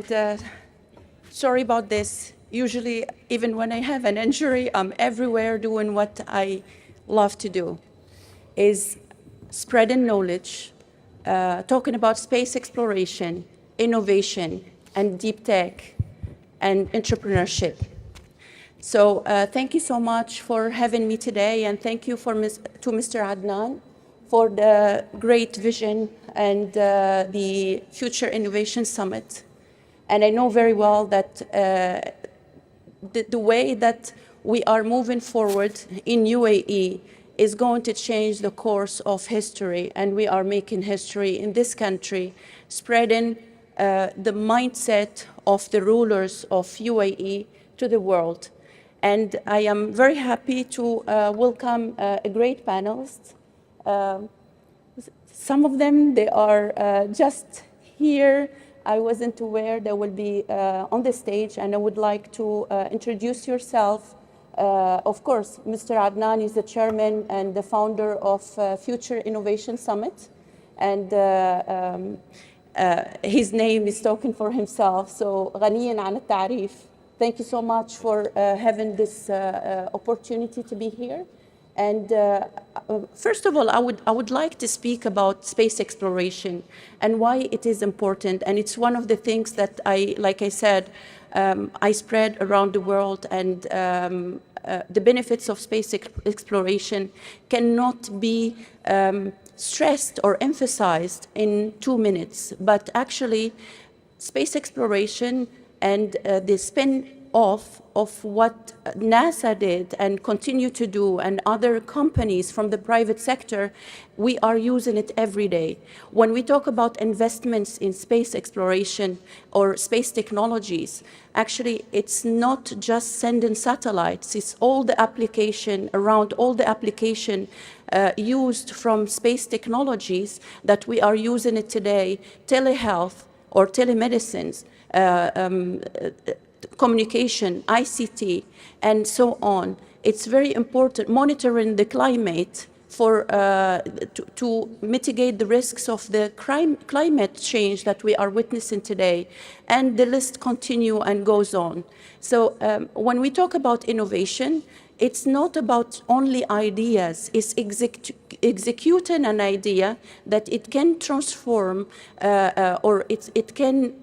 And sorry about this. Usually, even when I have an injury, I'm everywhere doing what I love to do, is spreading knowledge, talking about space exploration, innovation, and deep tech, and entrepreneurship. So thank you so much for having me today, and thank you to Mr. Adnan for the great vision and the Future Innovation Summit. And I know very well that the way that we are moving forward in UAE is going to change the course of history, and we are making history in this country, spreading the mindset of the rulers of UAE to the world. And I am very happy to welcome a great panelists. Some of them, they are just here. I wasn't aware they will be on the stage, and I would like to introduce yourself. Of course, Mr. Adnan is the chairman and the founder of Future Innovation Summit, and his name is talking for himself. So, غنياً عن التعريف. Thank you so much for having this opportunity to be here. And first of all, I would like to speak about space exploration and why it is important. And it's one of the things that like I said, I spread around the world, and the benefits of space exploration cannot be stressed or emphasized in 2 minutes. But actually, space exploration and the spin-off of what NASA did and continue to do, and other companies from the private sector, we are using it every day. When we talk about investments in space exploration or space technologies, actually it's not just sending satellites, it's all the application around, all the application used from space technologies that we are using it today, telehealth or telemedicine, communication, ICT, and so on. It's very important monitoring the climate for to mitigate the risks of the climate change that we are witnessing today, and the list continues and goes on. So when we talk about innovation, it's not about only ideas, it's executing an idea that it can transform or it can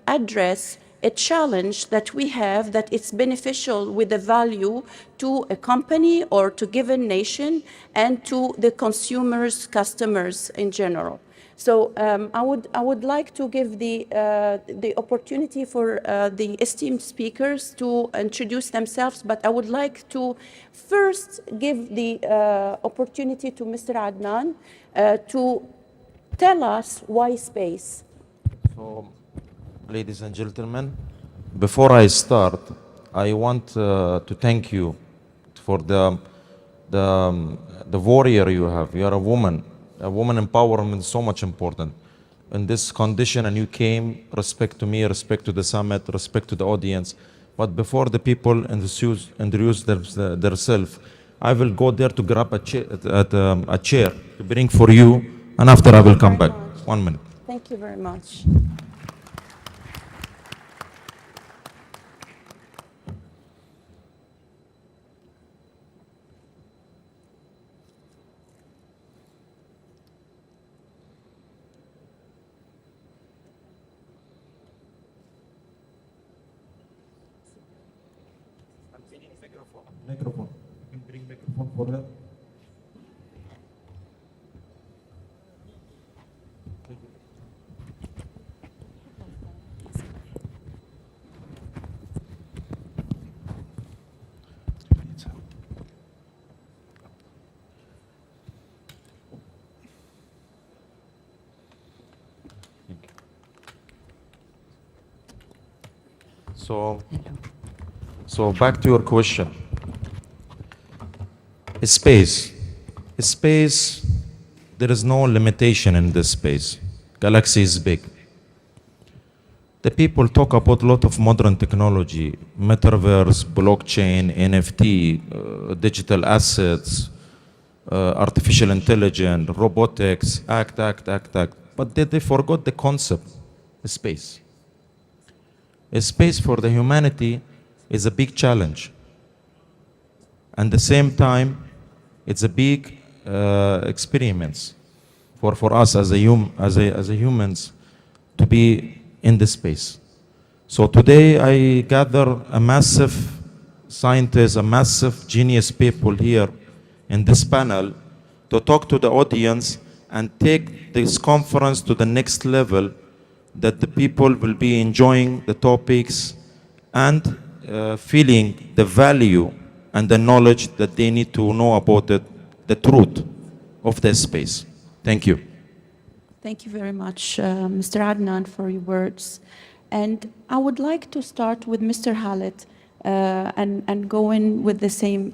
address a challenge that we have, that it's beneficial with a value to a company or to given nation and to the consumers, customers in general. So I would like to give the opportunity for the esteemed speakers to introduce themselves, but I would like to first give the opportunity to Mr. Adnan to tell us why space. So, ladies and gentlemen, before I start, I want to thank you for the warrior you have. You are a woman. A woman empowerment is so much important in this condition, and you came. Respect to me, respect to the summit, respect to the audience. But before the people introduce themselves, I will go there to grab a chair to bring for you, and after I will come back. 1 minute. Thank you very much. Microphone. You can bring microphone for her. So back to your question. Space, there is no limitation in this space. Galaxy is big. The people talk about a lot of modern technology, metaverse, blockchain, NFT, digital assets, artificial intelligence, robotics, act. But they forgot the concept, space. a space for the humanity is a big challenge. And at the same time, it's a big experiment for us as a humans to be in this space. So today I gather a massive scientists, a massive genius people here in this panel to talk to the audience and take this conference to the next level, that the people will be enjoying the topics and feeling the value and the knowledge that they need to know about the truth of this space. Thank you. Thank you very much, Mr. Adnan, for your words. And I would like to start with Mr. Khalid and go in with the same,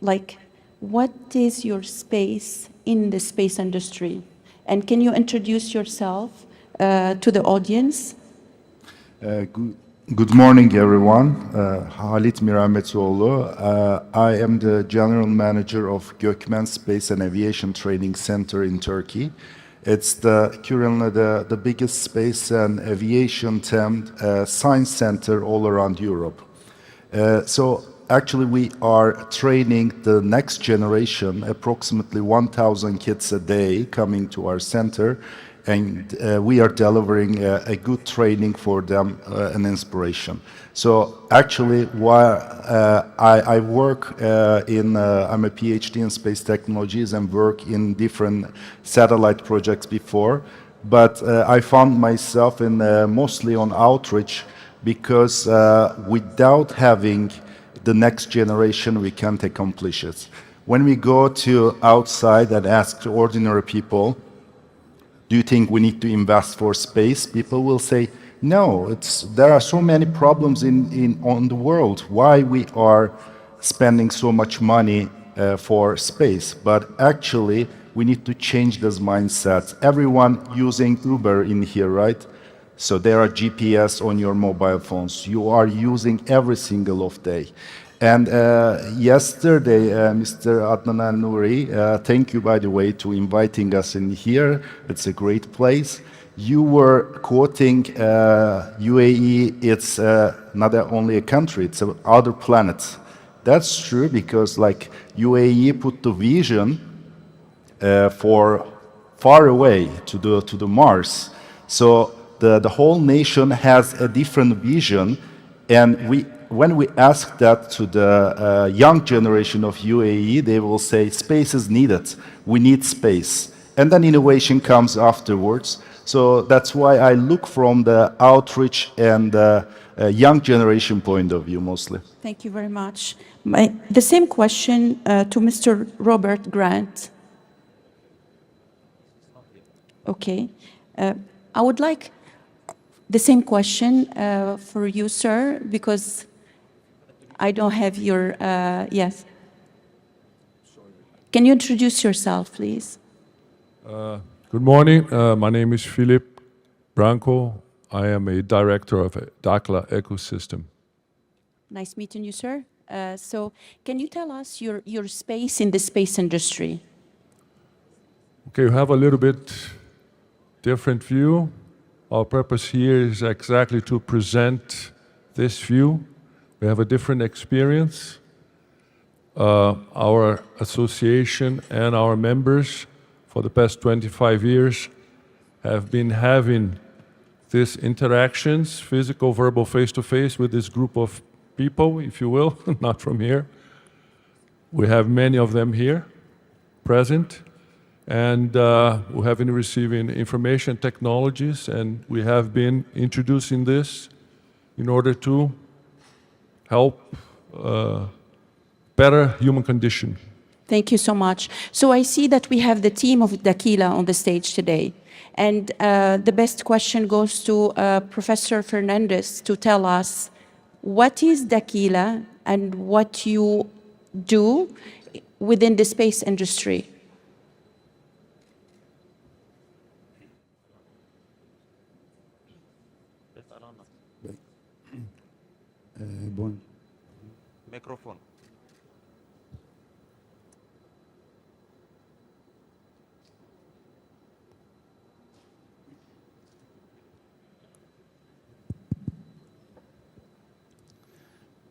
like, what is your space in the space industry? And can you introduce yourself to the audience? Good morning, everyone. Halit Mirametoğlu. I am the General Manager of Gökmen Space and Aviation Training Center in Turkey. It's currently the biggest space and aviation themed science center all around Europe. So actually we are training the next generation, approximately 1,000 kids a day coming to our center, and we are delivering a good training for them and inspiration. So actually, while I work I'm a PhD in space technologies and work in different satellite projects before, but I found myself in mostly on outreach, because without having the next generation, we can't accomplish it. When we go to outside and ask ordinary people, do you think we need to invest for space? People will say, no, there are so many problems on the world. Why we are spending so much money for space? But actually, we need to change this mindset. Everyone using Uber in here, right? So there are GPS on your mobile phones. You are using every single of day. And yesterday, Mr. Adnan Al-Nouri, thank you, by the way, to inviting us in here. It's a great place. You were quoting UAE, it's not only a country, it's other planets. That's true, because like UAE put the vision for far away to the Mars. So the whole nation has a different vision, and when we ask that to the young generation of UAE, they will say, space is needed. We need space. And then innovation comes afterwards. So that's why I look from the outreach and the young generation point of view mostly. Thank you very much. The same question to Mr. Robert Grant. Okay. I would like the same question for you, sir, because I don't have your, yes. Can you introduce yourself, please? Good morning. My name is Philip Branco. I am a director of Dakila ecosystem. Nice meeting you, sir. So can you tell us your space in the space industry? Okay, you have a little bit different view. Our purpose here is exactly to present this view. We have a different experience. Our association and our members for the past 25 years have been having these interactions, physical, verbal, face-to-face with this group of people, if you will, not from here. We have many of them here present, and we have been receiving information technologies, and we have been introducing this in order to help better human condition. Thank you so much. So I see that we have the team of Dakila on the stage today. And the best question goes to Professor Fernandez to tell us what is Dakila and what you do within the space industry. Microphone.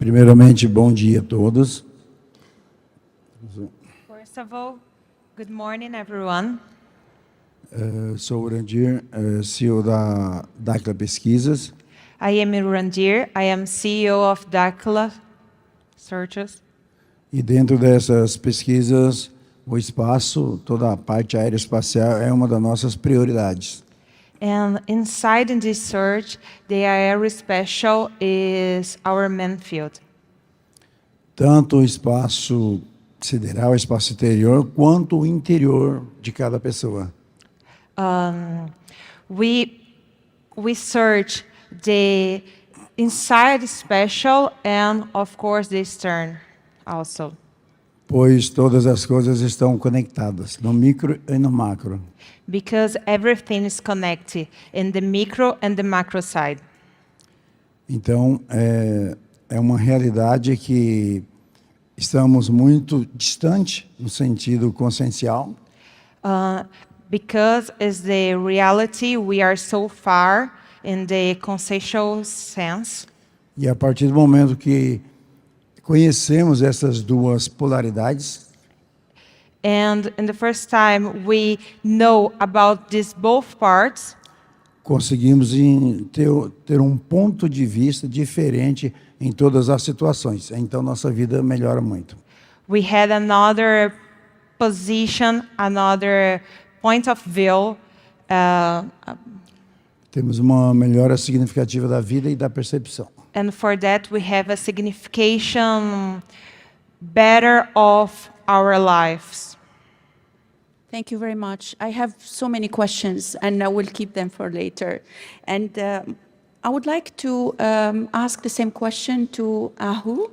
Primeiramente, bom dia a todos. First of all, good morning, everyone. Sou o Urandir, CEO da Dakila Pesquisas. I am Irandir. I am CEO of Dakila Searches. E dentro dessas pesquisas, o espaço, toda a parte aeroespacial é uma das nossas prioridades. And inside in this search, the aerospatial is our main field. Tanto o espaço sideral, o espaço exterior, quanto o interior de cada pessoa. We search the inside spatial and, of course, the extern also. Pois todas as coisas estão conectadas, no micro e no macro. Because everything is connected in the micro and the macro side. Então, é uma realidade que estamos muito distante no sentido consciencial. Because is the reality, we are so far in the conceptual sense. E a partir do momento que conhecemos essas duas polaridades, And in the first time we know about these both parts, conseguimos ter um ponto de vista diferente em todas as situações. Então, nossa vida melhora muito. we had another position, another point of view, Temos uma melhora significativa da vida e da percepção. and for that we have a signification better of our lives. Thank you very much. I have so many questions, and I will keep them for later. And I would like to ask the same question to Ahu.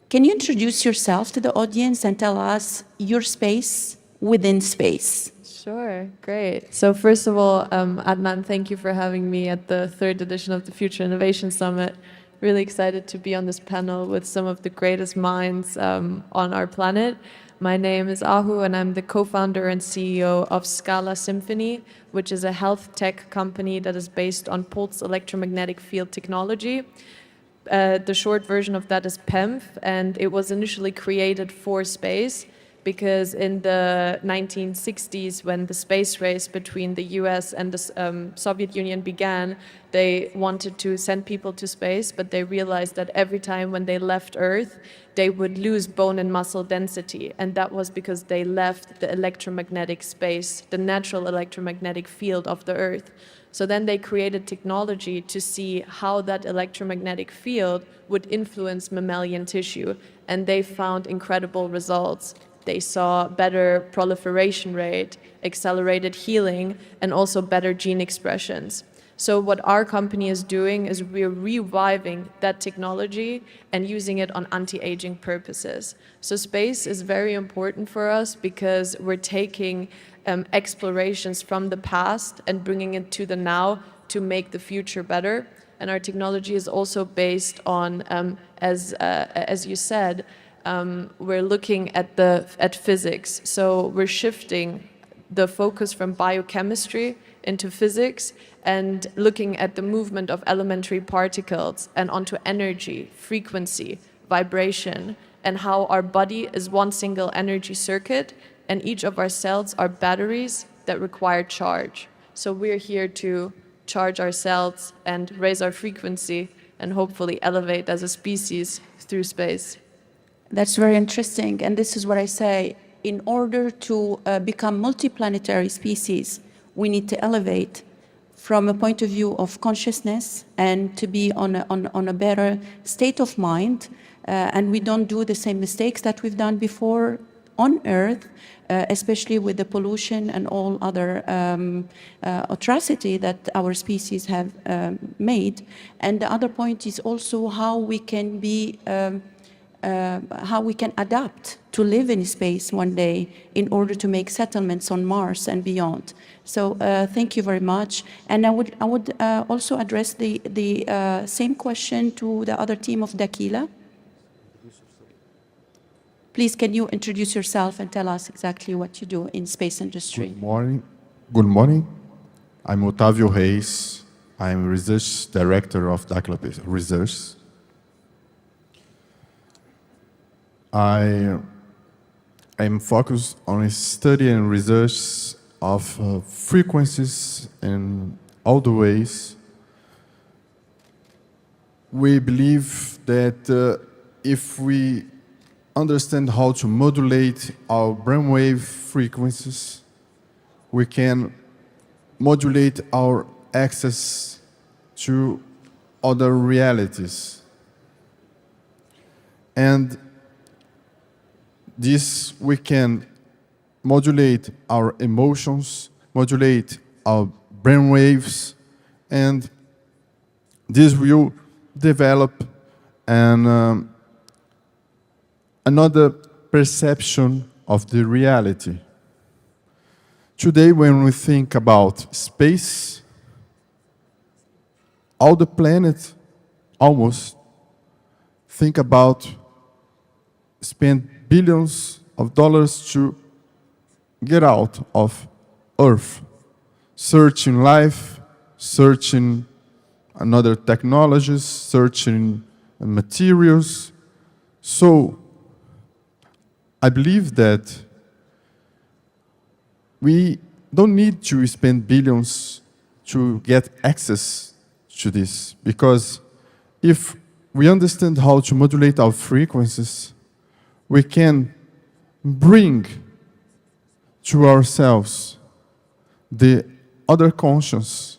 Can you introduce yourself to the audience and tell us your space within space? Sure, great. So first of all, Adnan, thank you for having me at the third edition of the Future Innovation Summit. Really excited to be on this panel with some of the greatest minds on our planet. My name is Ahu, and I'm the co-founder and CEO of Scala Symphony, which is a health tech company that is based on pulsed electromagnetic field technology. The short version of that is PEMF, and it was initially created for space because in the 1960s, when the space race between the US and the Soviet Union began, they wanted to send people to space, but they realized that every time when they left Earth, they would lose bone and muscle density. And that was because they left the electromagnetic space, the natural electromagnetic field of the Earth. So then they created technology to see how that electromagnetic field would influence mammalian tissue. And they found incredible results. They saw better proliferation rate, accelerated healing, and also better gene expressions. So what our company is doing is we're reviving that technology and using it on anti-aging purposes. So space is very important for us because we're taking explorations from the past and bringing it to the now to make the future better. And our technology is also based on, as you said, we're looking at physics. So we're shifting the focus from biochemistry into physics and looking at the movement of elementary particles and onto energy, frequency, vibration, and how our body is one single energy circuit and each of our cells are batteries that require charge. So we're here to charge our cells and raise our frequency and hopefully elevate as a species through space. That's very interesting, and this is what I say. In order to become multiplanetary species, we need to elevate from a point of view of consciousness and to be on a better state of mind. And we don't do the same mistakes that we've done before on Earth, especially with the pollution and all other atrocity that our species have made. And the other point is also how we can be how we can adapt to live in space one day in order to make settlements on Mars and beyond. So thank you very much. And I would also address the same question to the other team of Dakila. Please, can you introduce yourself and tell us exactly what you do in space industry? Good morning. Good morning. I'm Otávio Reis. I'm research director of Dakila Research. I am focused on study and research of frequencies in all the ways. We believe that if we understand how to modulate our brainwave frequencies, we can modulate our access to other realities. And this we can modulate our emotions, modulate our brainwaves, and this will develop another perception of the reality. Today, when we think about space, all the planets almost think about spend billions of dollars to get out of Earth, searching life, searching another technologies, searching materials. So I believe that we don't need to spend billions to get access to this, because if we understand how to modulate our frequencies, we can bring to ourselves the other conscience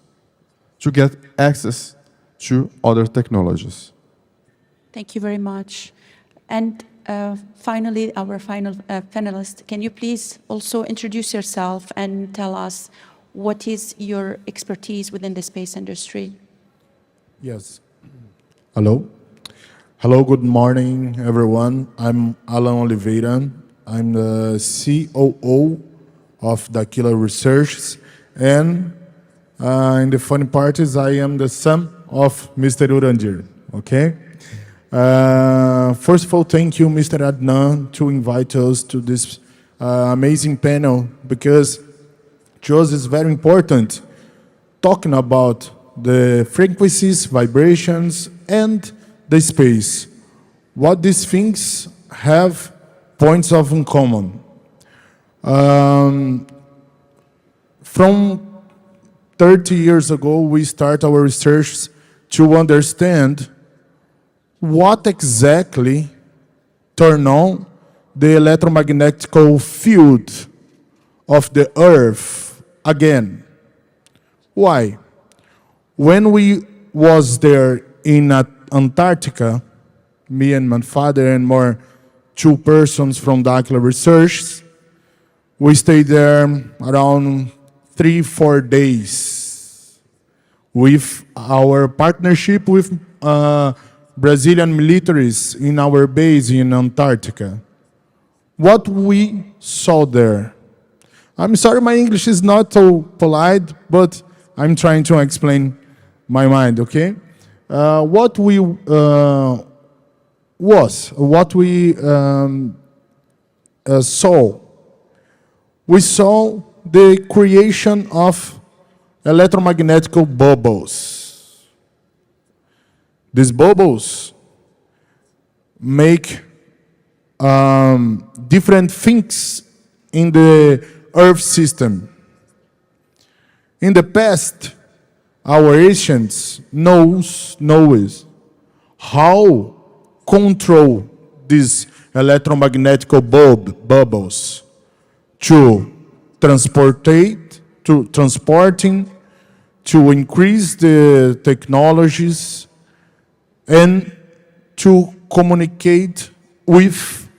to get access to other technologies. Thank you very much. And finally, our final panelist, can you please also introduce yourself and tell us what is your expertise within the space industry? Yes. Hello. Hello, good morning, everyone. I'm Alan Oliveira. I'm the COO of Dakila Research. And in the funny part is I am the son of Mr. Urandir, okay? First of all, thank you, Mr. Adnan, to invite us to this amazing panel, because to us it's very important talking about the frequencies, vibrations, and the space. What these things have points of in common. From 30 years ago, we start our research to understand what exactly turn on the electromagnetic field of the Earth again. Why? When we was there in Antarctica, me and my father and more 2 persons from Dakila Research, we stayed there around 3-4 days with our partnership with Brazilian militaries in our base in Antarctica. What we saw there, I'm sorry my English is not so polite, but I'm trying to explain my mind, okay? What we saw, we saw the creation of electromagnetic bubbles. These bubbles make different things in the Earth system. In the past, our ancients knows how control these electromagnetic bubbles to transporting, to increase the technologies, and to communicate with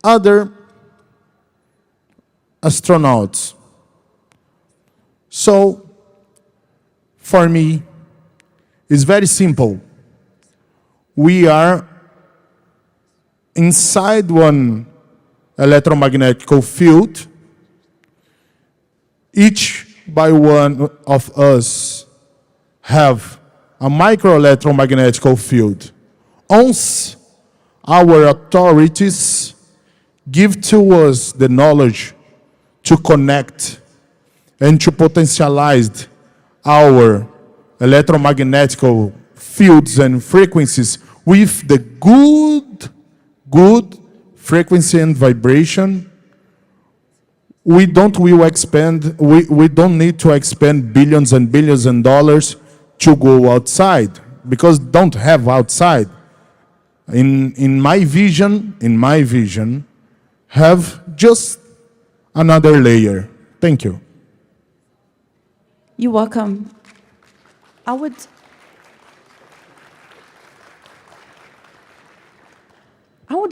other astronauts. So, for me, it's very simple. We are inside one electromagnetic field. Each by one of us have a microelectromagnetic field. Once our authorities give to us the knowledge to connect and to potentialize our electromagnetic fields and frequencies with the good frequency and vibration, we don't need to expend billions and billions and dollars to go outside, because don't have outside. In my vision, have just another layer. Thank you. You're welcome. I would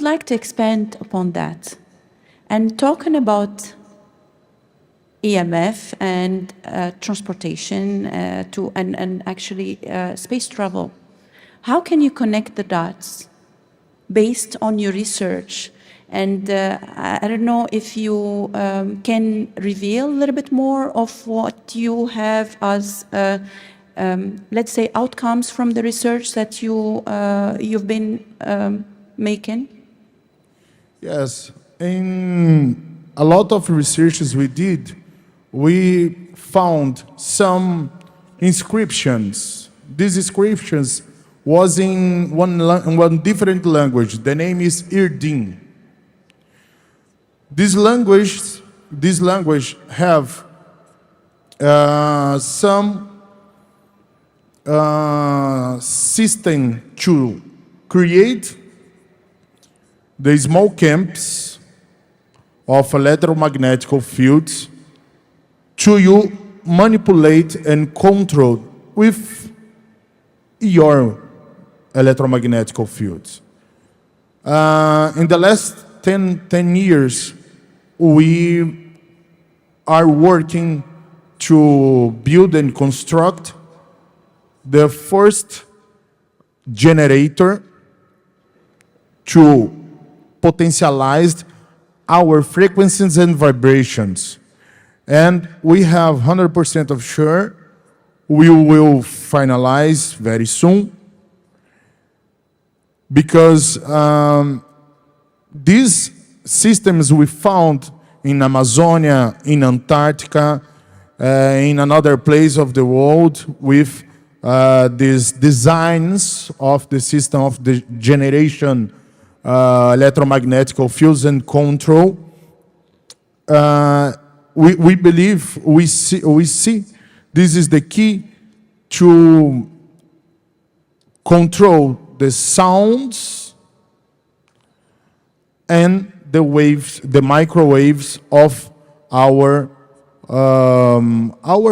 like to expand upon that and talking about EMF and transportation and actually space travel. How can you connect the dots based on your research? And I don't know if you can reveal a little bit more of what you have as, let's say, outcomes from the research that you've been making? Yes, in a lot of researches we did, we found some inscriptions. These inscriptions was in one different language. The name is Irdin. This language have some system to create the small camps of electromagnetic fields to you manipulate and control with your electromagnetic fields. In the last 10 years, we are working to build and construct the first generator to potentialize our frequencies and vibrations. And we have 100% of sure we will finalize very soon, because these systems we found in Amazonia, in Antarctica, in another place of the world with these designs of the system of the generation electromagnetic fields and control. We believe, we see this is the key to control the sounds and the waves, the microwaves of our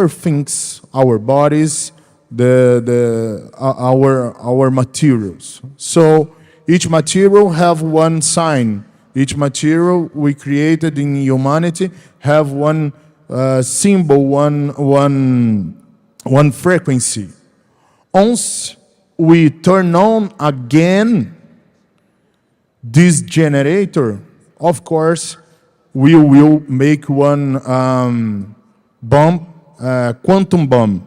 things, our bodies, our materials. So each material have one sign. Each material we created in humanity have one symbol, one frequency. Once we turn on again this generator, of course, we will make one bomb, quantum bomb.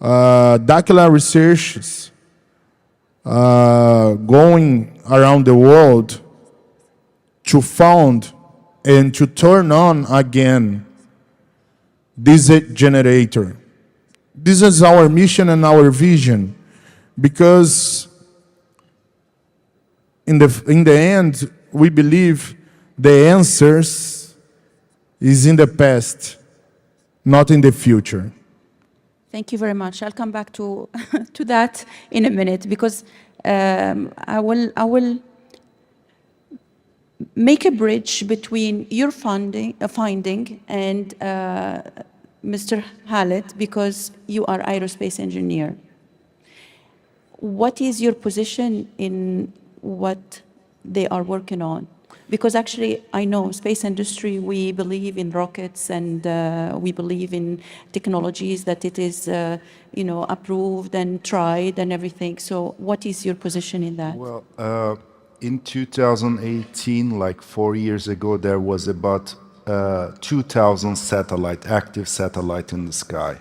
Dakila research going around the world to found and to turn on again this generator. This is our mission and our vision, because in the end, we believe the answers is in the past, not in the future. Thank you very much. I'll come back to to that in a minute, because I will make a bridge between your finding and Mr. Khaled, because you are aerospace engineer. What is your position in what they are working on? Because actually, I know space industry, we believe in rockets, and we believe in technologies that it is, approved and tried and everything. So what is your position in that? Well, in 2018, like 4 years ago, there was about 2,000 active satellite in the sky.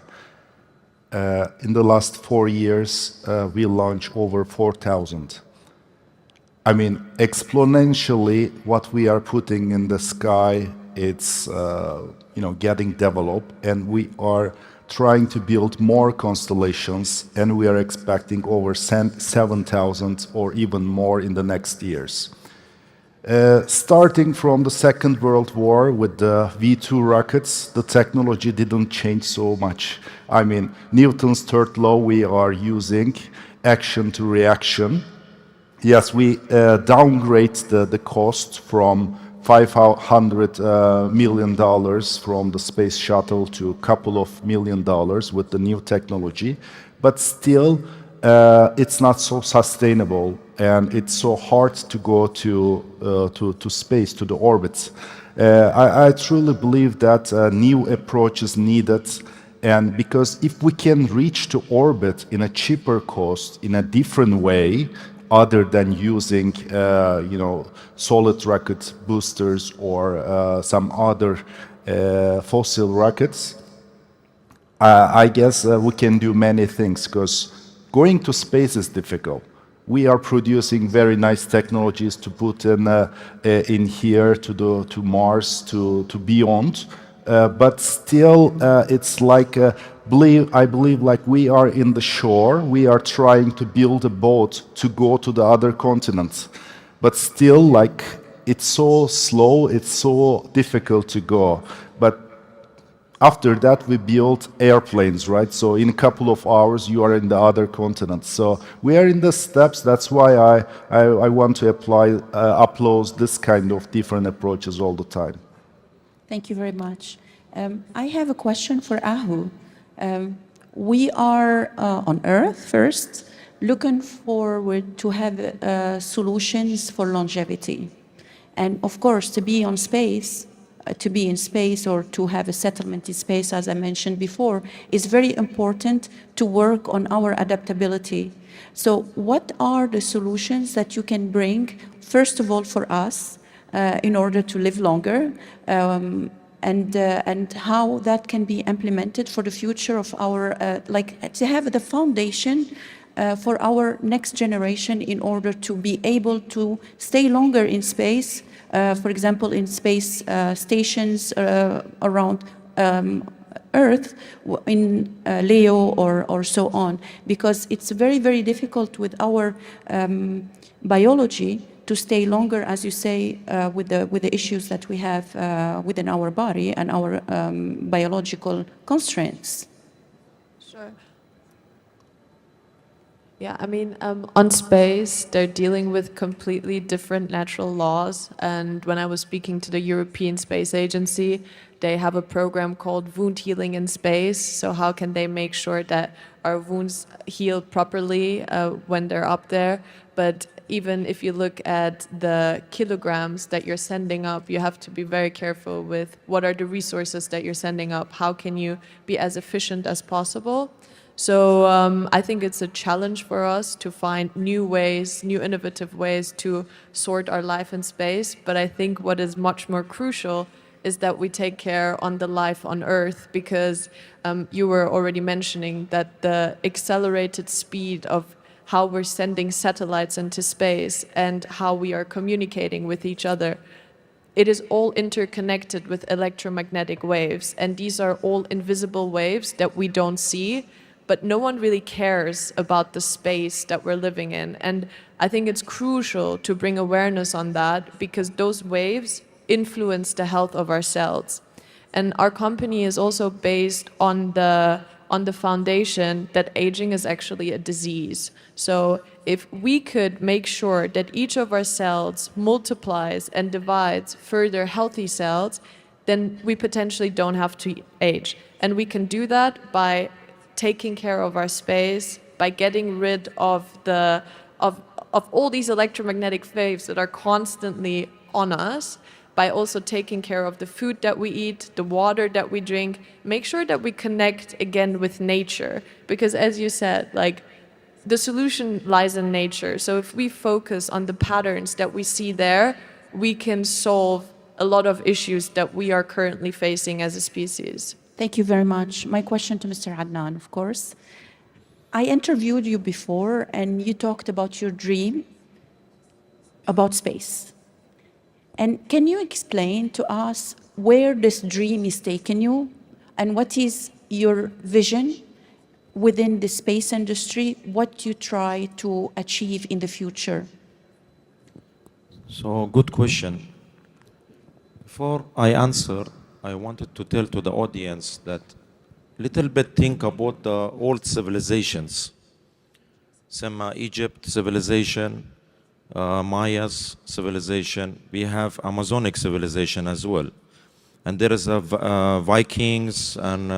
In the last 4 years, we launched over 4,000. I mean, exponentially, what we are putting in the sky, it's getting developed, and we are trying to build more constellations, and we are expecting over 7,000 or even more in the next years. Starting from the Second World War with the V2 rockets, the technology didn't change so much. I mean, Newton's third law we are using, action to reaction. Yes, we downgrade the cost from $500 million from the space shuttle to a couple of $1 million with the new technology, but still it's not so sustainable, and it's so hard to go to space, to the orbits. I truly believe that a new approach is needed, and because if we can reach to orbit in a cheaper cost, in a different way, other than using, solid rocket boosters or some other fossil rockets, I guess we can do many things, because going to space is difficult. We are producing very nice technologies to put in here, to Mars, to beyond, but still it's like I believe like we are in the shore, we are trying to build a boat to go to the other continents, but still like it's so slow, it's so difficult to go. But after that we built airplanes, right? So in a couple of hours you are in the other continent. So we are in the steps. That's why I want to applaud this kind of different approaches all the time. Thank you very much. I have a question for Ahu. We are on Earth first, looking forward to have solutions for longevity. And of course, to be in space or to have a settlement in space, as I mentioned before, is very important to work on our adaptability. So what are the solutions that you can bring, first of all, for us, in order to live longer, and how that can be implemented for the future of our, to have the foundation for our next generation in order to be able to stay longer in space, for example, in space stations around Earth, in Leo or so on, because it's very, very difficult with our biology to stay longer, as you say, with the issues that we have within our body and our biological constraints. Sure. Yeah, I mean, on space, they're dealing with completely different natural laws. And when I was speaking to the European Space Agency, they have a program called Wound Healing in Space. So how can they make sure that our wounds heal properly when they're up there? But even if you look at the kilograms that you're sending up, you have to be very careful with what are the resources that you're sending up. How can you be as efficient as possible? So I think it's a challenge for us to find new ways, new innovative ways to sort our life in space. But I think what is much more crucial is that we take care on the life on Earth, because you were already mentioning that the accelerated speed of how we're sending satellites into space and how we are communicating with each other, it is all interconnected with electromagnetic waves. And these are all invisible waves that we don't see, but no one really cares about the space that we're living in. And I think it's crucial to bring awareness on that, because those waves influence the health of our cells. And our company is also based on the foundation that aging is actually a disease. So if we could make sure that each of our cells multiplies and divides further healthy cells, then we potentially don't have to age. And we can do that by taking care of our space, by getting rid of all these electromagnetic waves that are constantly on us, by also taking care of the food that we eat, the water that we drink, make sure that we connect again with nature. Because as you said, like, the solution lies in nature. So if we focus on the patterns that we see there, we can solve a lot of issues that we are currently facing as a species. Thank you very much. My question to Mr. Adnan, of course. I interviewed you before, and you talked about your dream about space. And can you explain to us where this dream is taking you, and what is your vision within the space industry, what you try to achieve in the future? So, good question. Before I answer, I wanted to tell to the audience that little bit think about the old civilizations. Some Egypt civilization, Maya's civilization. We have Amazonic civilization as well. And there is a Vikings and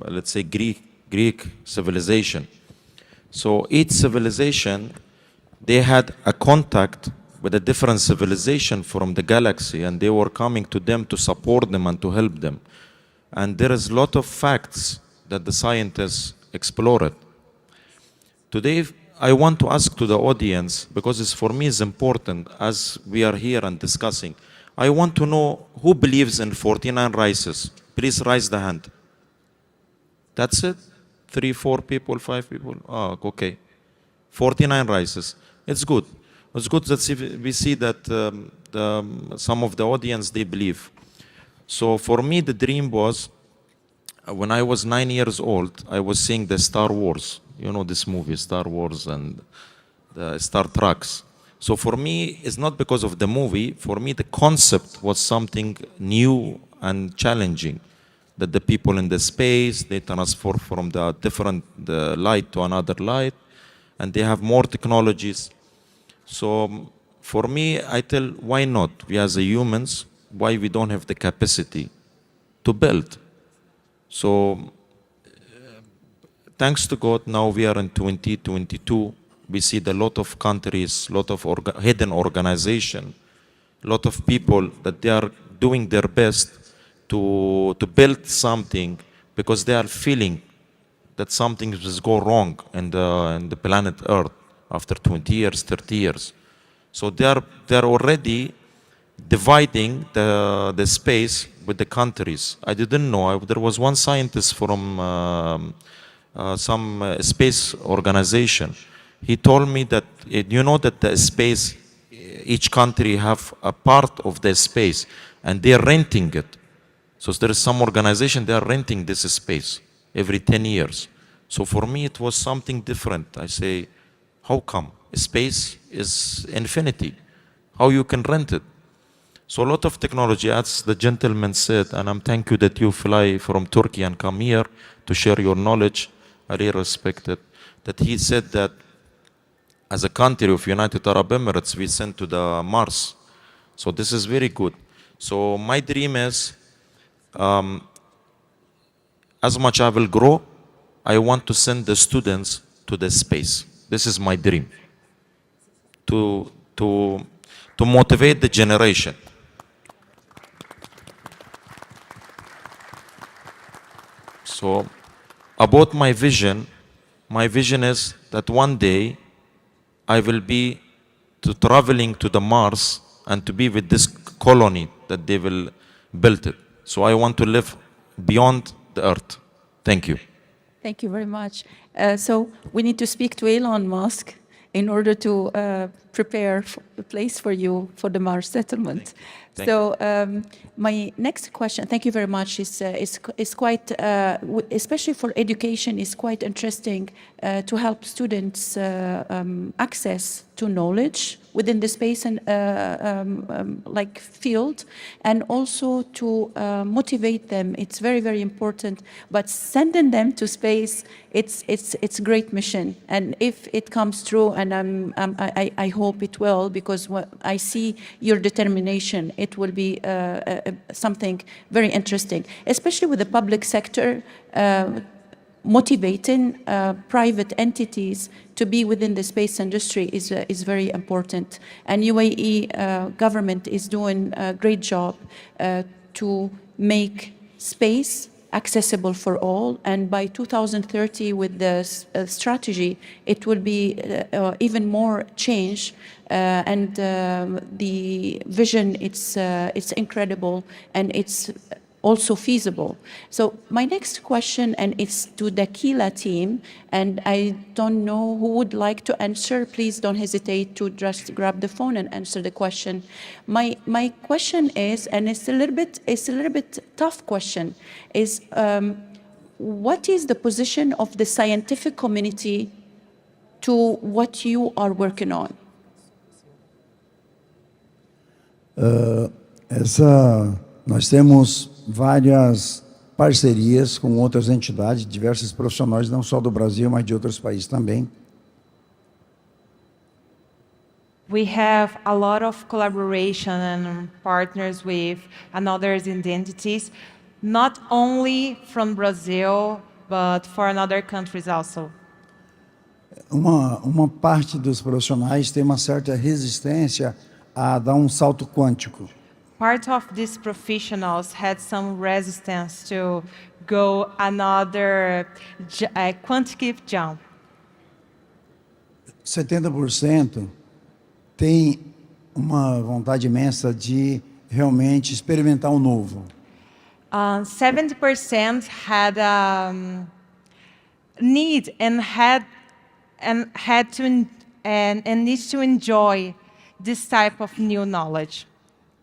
let's say Greek civilization. So each civilization, they had a contact with a different civilization from the galaxy, and they were coming to them to support them and to help them. And there is a lot of facts that the scientists explored. Today, I want to ask to the audience, because it's for me is important as we are here and discussing. I want to know who believes in 49 rises. Please raise the hand. That's it? 3, 4 people, 5 people? Oh, okay. 49 rises. It's good. It's good that we see that some of the audience, they believe. So for me, the dream was, when I was 9 years old, I was seeing the Star Wars. You know this movie, Star Wars and the Star Treks. So for me, it's not because of the movie. For me, the concept was something new and challenging. That the people in the space, they transfer from the different light to another light, and they have more technologies. So for me, I tell, why not? We as a humans, why we don't have the capacity to build? So thanks to God, now we are in 2022. We see a lot of countries, lot of hidden organization, lot of people that they are doing their best to build something because they are feeling that something is go wrong in the planet Earth after 20 years, 30 years. So they are already dividing the space with the countries. I didn't know. There was one scientist from some space organization. He told me that, you know that the space, each country have a part of the space and they're renting it. So there is some organization, they are renting this space every 10 years. So for me, it was something different. I say, how come? Space is infinity. How you can rent it? So a lot of technology, as the gentleman said, and I'm thank you that you fly from Turkey and come here to share your knowledge. I really respect it. That he said that as a country of United Arab Emirates, we sent to the Mars. So this is very good. So my dream is, as much I will grow, I want to send the students to the space. This is my dream. To motivate the generation. So about my vision is that one day I will be traveling to the Mars and to be with this colony that they will build it. So I want to live beyond the Earth. Thank you. Thank you very much. So we need to speak to Elon Musk in order to prepare a place for you for the Mars settlement. So my next question, thank you very much, is quite, especially for education, is quite interesting to help students access to knowledge within the space and like field, and also to motivate them. It's very, very important. But sending them to space, it's a great mission. And if it comes true, and I hope it will, because I see your determination, it will be something very interesting, especially with the public sector. Motivating private entities to be within the space industry is very important. And UAE government is doing a great job to make space accessible for all. And by 2030, with the strategy, it will be even more change. And the vision, it's incredible, and it's also feasible. So my next question, and it's to the Dakila team, and I don't know who would like to answer. Please don't hesitate to just grab the phone and answer the question. My question is, and it's a little bit tough question, is what is the position of the scientific community to what you are working on? Nós temos várias parcerias com outras entidades, diversos profissionais, não só do Brasil, mas de outros países também. We have a lot of collaboration and partners with another identities, not only from Brazil, but for other countries also. Uma parte dos profissionais tem uma certa resistência a dar um salto quântico. Part of these professionals had some resistance to go another quantum jump. 70% tem uma vontade imensa de realmente experimentar o novo. 70% had need and needs to enjoy this type of new knowledge.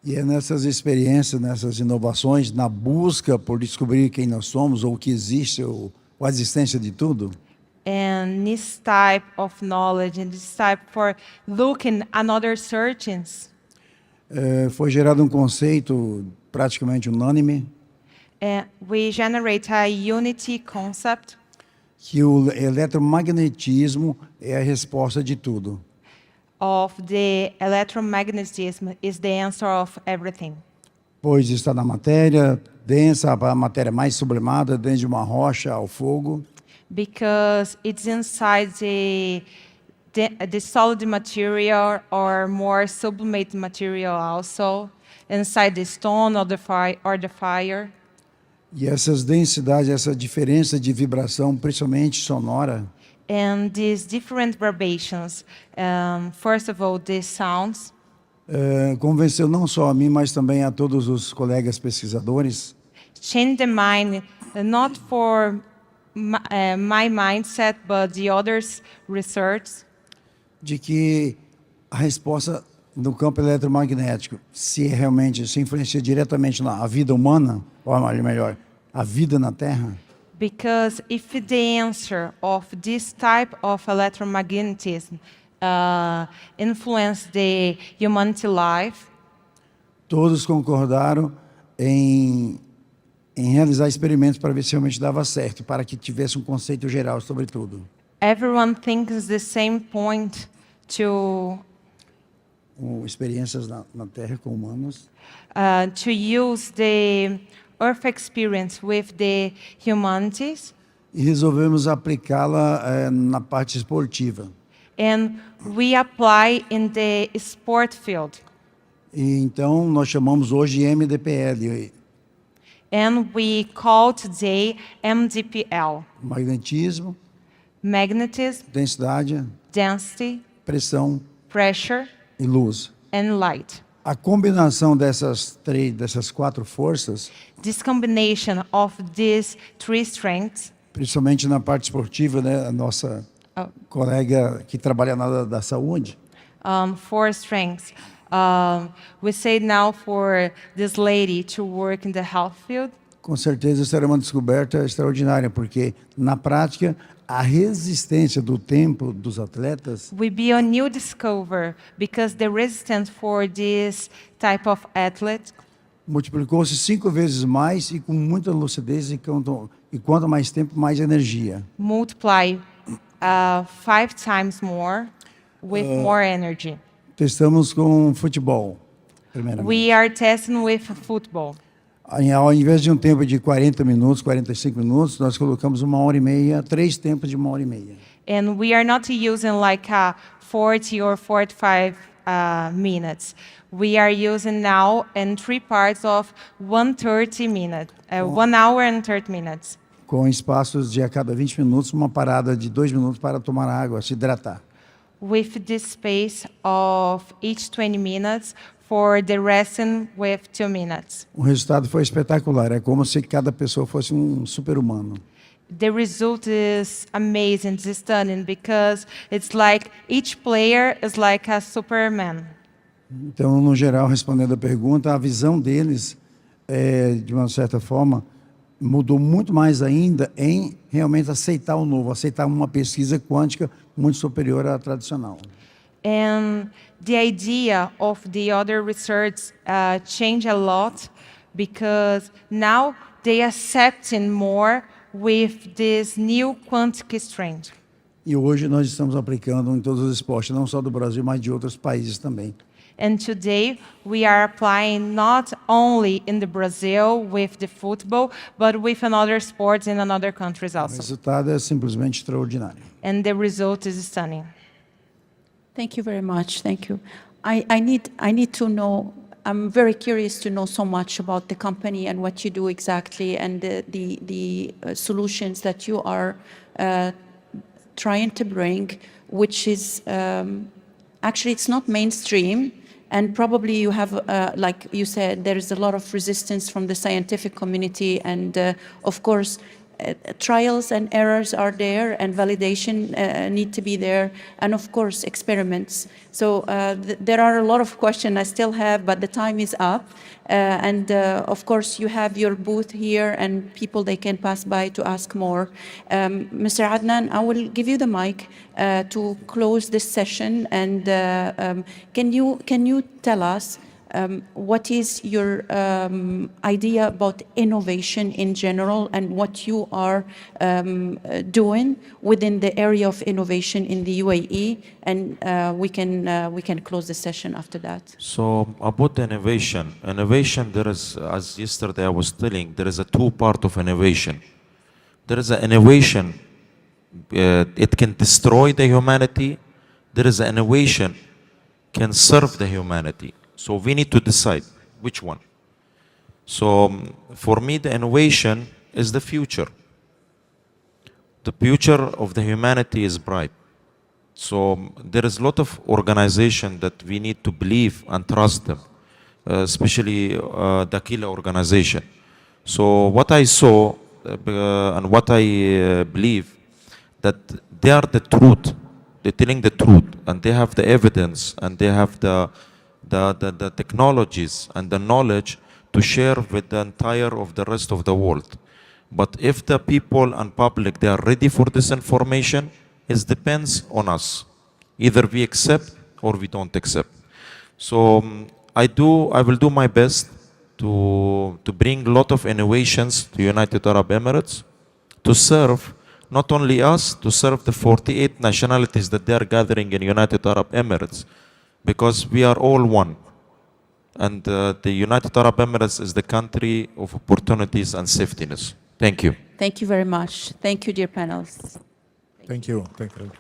E é nessas experiências, nessas inovações, na busca por descobrir quem nós somos ou o que existe, ou a existência de tudo, And this type of knowledge and this type for looking another searchings, foi gerado um conceito praticamente unânime we generate a unity concept que o eletromagnetismo é a resposta de tudo. of the electromagnetism is the answer of everything. Pois está na matéria densa, a matéria mais sublimada, dentro de uma rocha, ao fogo. Because it's inside the solid material or more sublimate material also, inside the stone or the fire. E essas densidades, essa diferença de vibração, principalmente sonora, And these different vibrations, first of all, these sounds, convenceu não só a mim, mas também a todos os colegas pesquisadores change the mind, not for my mindset, but the others' research, de que a resposta no campo eletromagnético, se realmente se influencia diretamente na vida humana, ou melhor, a vida na Terra, because if the answer of this type of electromagnetism influence the humanity life, todos concordaram em realizar experimentos para ver se realmente dava certo, para que tivesse um conceito geral sobre tudo. everyone thinks the same point to Experiências na Terra com humanos. to use the Earth experience with the humanities, E resolvemos aplicá-la na parte esportiva. and we apply in the sport field. E então nós chamamos hoje de MDPL, And we call today MDPL, magnetismo, magnetism, densidade, density, pressão pressure, e luz. and light. A combinação dessas quatro forças, This combination of these three strengths, principalmente na parte esportiva, né, a nossa colega que trabalha na área da saúde, four strengths. We say now for this lady to work in the health field, com certeza será uma descoberta extraordinária, porque na prática a resistência do tempo dos atletas will be a new discover because the resistance for this type of athlete multiplicou-se 5 vezes mais e com muita lucidez e quanto mais tempo, mais energia. multiply 5 times more with more energy. Testamos com futebol, primeiramente. We are testing with football. Ao invés de um tempo de 40 minutos, 45 minutos, nós colocamos 1h30, 3 tempos de 1h30. And we are not using like 40 or 45 minutes. We are using now in 3 parts of 130 minutes, 1 hour and 30 minutes. Com espaços de a cada 20 minutos, uma parada de 2 minutos para tomar água, se hidratar. With this space of each 20 minutes for the resting with 2 minutes. O resultado foi espetacular, é como se cada pessoa fosse um super-humano. The result is amazing, it's stunning, because it's like each player is like a Superman. Então, no geral, respondendo a pergunta, a visão deles, de uma certa forma, mudou muito mais ainda em realmente aceitar o novo, aceitar uma pesquisa quântica muito superior à tradicional. And the idea of the other research changed a lot because now they accepting more with this new quantic strength. E hoje nós estamos aplicando em todos os esportes, não só do Brasil, mas de outros países também. And today we are applying not only in the Brazil with the football, but with another sports in another countries O also. resultado é simplesmente extraordinário. And the result is stunning. Thank you very much. Thank you. I need to know. I'm very curious to know so much about the company and what you do exactly, and the solutions that you are trying to bring, which is actually it's not mainstream, and probably you have, like you said, there is a lot of resistance from the scientific community, and of course. Trials and errors are there, and validation need to be there, and of course experiments. So there are a lot of questions I still have, but the time is up. And of course you have your booth here, and people they can pass by to ask more. Mr. Adnan, I will give you the mic to close this session. And can you tell us? What is your idea about innovation in general, and what you are doing within the area of innovation in the UAE? And we can close the session after that. So about innovation, there is, as yesterday I was telling, there is a two part of innovation. There is an innovation, it can destroy the humanity. There is an innovation can serve the humanity. So we need to decide which one. So for me, the innovation is the future. The future of the humanity is bright. So there is a lot of organization that we need to believe and trust them, especially Dakila organization. So what I saw and what I believe, that they are the truth. They're telling the truth, and they have the evidence, and they have the technologies and the knowledge to share with the entire of the rest of the world. But if the people and public, they are ready for this information, it depends on us. Either we accept or we don't accept. So I will do my best to bring a lot of innovations to United Arab Emirates, to serve not only us, to serve the 48 nationalities that they are gathering in United Arab Emirates, because we are all one. And the United Arab Emirates is the country of opportunities and safetyness. Thank you. Thank you very much. Thank you, dear panelists. Thank you. Thank you.